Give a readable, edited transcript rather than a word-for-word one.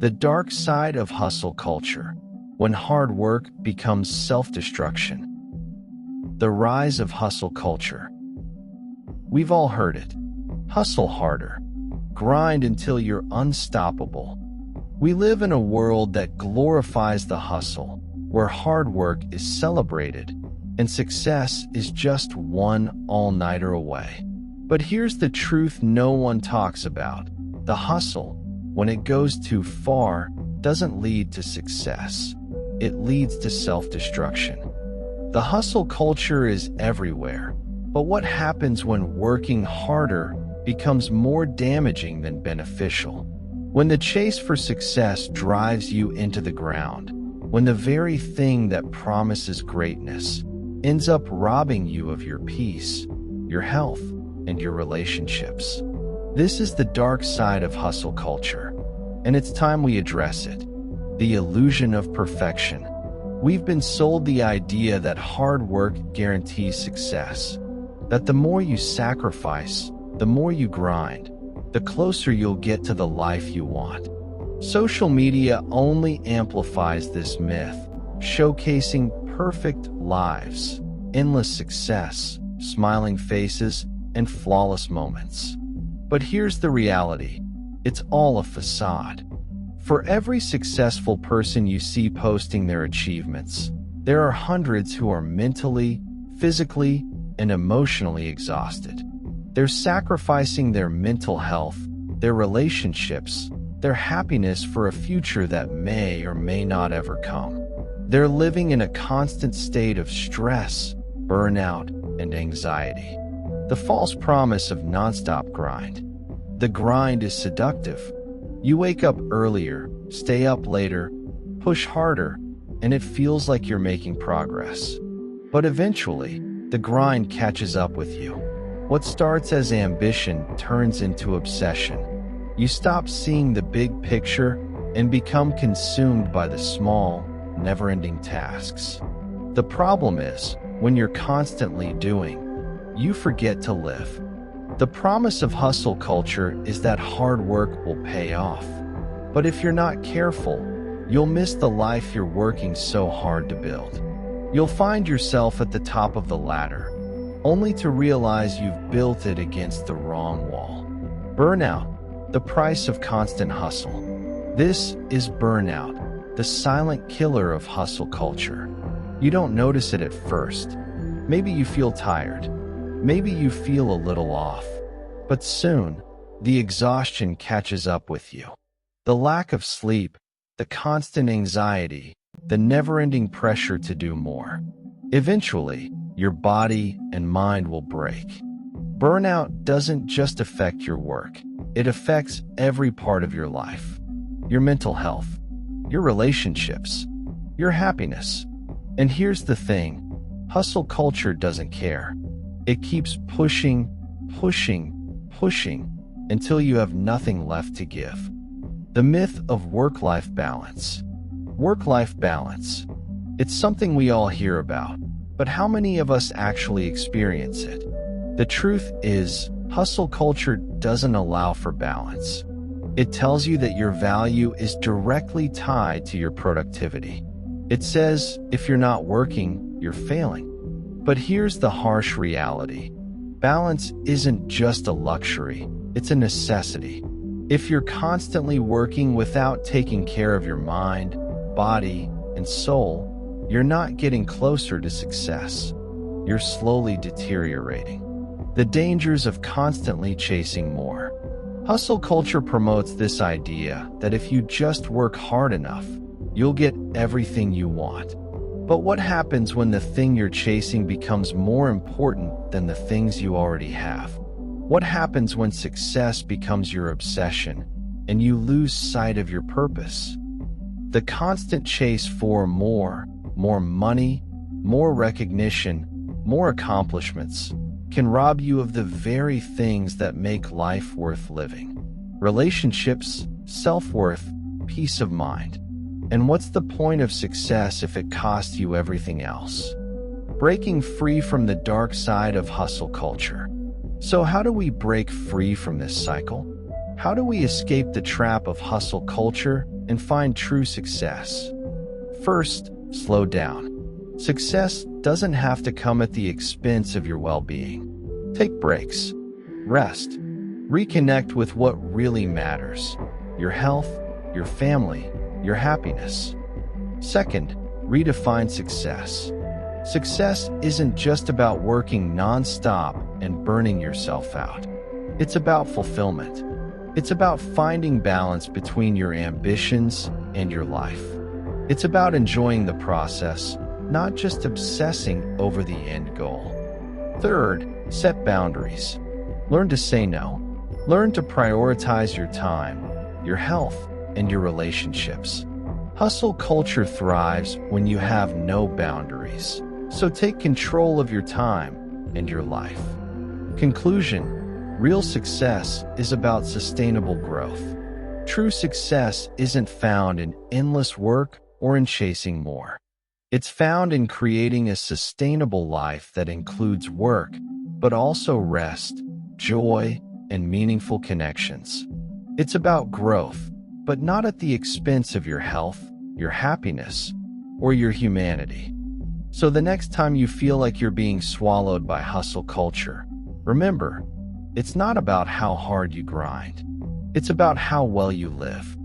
The dark side of hustle culture, when hard work becomes self-destruction. The rise of hustle culture. We've all heard it. Hustle harder. Grind until you're unstoppable. We live in a world that glorifies the hustle, where hard work is celebrated and success is just one all-nighter away. But here's the truth no one talks about. The hustle, when it goes too far, doesn't lead to success. It leads to self-destruction. The hustle culture is everywhere, but what happens when working harder becomes more damaging than beneficial? When the chase for success drives you into the ground, when the very thing that promises greatness ends up robbing you of your peace, your health, and your relationships. This is the dark side of hustle culture, and it's time we address it. The illusion of perfection. We've been sold the idea that hard work guarantees success, that the more you sacrifice, the more you grind, the closer you'll get to the life you want. Social media only amplifies this myth, showcasing perfect lives, endless success, smiling faces, and flawless moments. But here's the reality. It's all a facade. For every successful person you see posting their achievements, there are hundreds who are mentally, physically, and emotionally exhausted. They're sacrificing their mental health, their relationships, their happiness for a future that may or may not ever come. They're living in a constant state of stress, burnout, and anxiety. The false promise of nonstop grind. The grind is seductive. You wake up earlier, stay up later, push harder, and it feels like you're making progress. But eventually, the grind catches up with you. What starts as ambition turns into obsession. You stop seeing the big picture and become consumed by the small, never-ending tasks. The problem is, when you're constantly doing, you forget to live. The promise of hustle culture is that hard work will pay off. But if you're not careful, you'll miss the life you're working so hard to build. You'll find yourself at the top of the ladder, only to realize you've built it against the wrong wall. Burnout, the price of constant hustle. This is burnout, the silent killer of hustle culture. You don't notice it at first. Maybe you feel tired. Maybe you feel a little off. But soon, the exhaustion catches up with you. The lack of sleep, the constant anxiety, the never-ending pressure to do more. Eventually, your body and mind will break. Burnout doesn't just affect your work. It affects every part of your life. Your mental health, your relationships, your happiness. And here's the thing, hustle culture doesn't care. It keeps pushing, pushing, pushing, until you have nothing left to give. The myth of work-life balance. Work-life balance. It's something we all hear about, but how many of us actually experience it? The truth is, hustle culture doesn't allow for balance. It tells you that your value is directly tied to your productivity. It says, if you're not working, you're failing. But here's the harsh reality. Balance isn't just a luxury, it's a necessity. If you're constantly working without taking care of your mind, body, and soul, you're not getting closer to success. You're slowly deteriorating. The dangers of constantly chasing more. Hustle culture promotes this idea that if you just work hard enough, you'll get everything you want. But what happens when the thing you're chasing becomes more important than the things you already have? What happens when success becomes your obsession and you lose sight of your purpose? The constant chase for more money, more recognition, more accomplishments can rob you of the very things that make life worth living. Relationships, self-worth, peace of mind. And what's the point of success if it costs you everything else? Breaking free from the dark side of hustle culture. So how do we break free from this cycle? How do we escape the trap of hustle culture and find true success. First, slow down. Success doesn't have to come at the expense of your well-being. Take breaks. Rest. Reconnect with what really matters: your health, your family, your happiness. Second, redefine success. Success isn't just about working nonstop and burning yourself out. It's about fulfillment. It's about finding balance between your ambitions and your life. It's about enjoying the process, not just obsessing over the end goal. Third, set boundaries. Learn to say no. Learn to prioritize your time, your health, and your relationships. Hustle culture thrives when you have no boundaries. So take control of your time and your life. Conclusion: real success is about sustainable growth. True success isn't found in endless work or in chasing more. It's found in creating a sustainable life that includes work, but also rest, joy, and meaningful connections. It's about growth, but not at the expense of your health, your happiness, or your humanity. So the next time you feel like you're being swallowed by hustle culture, remember, it's not about how hard you grind. It's about how well you live.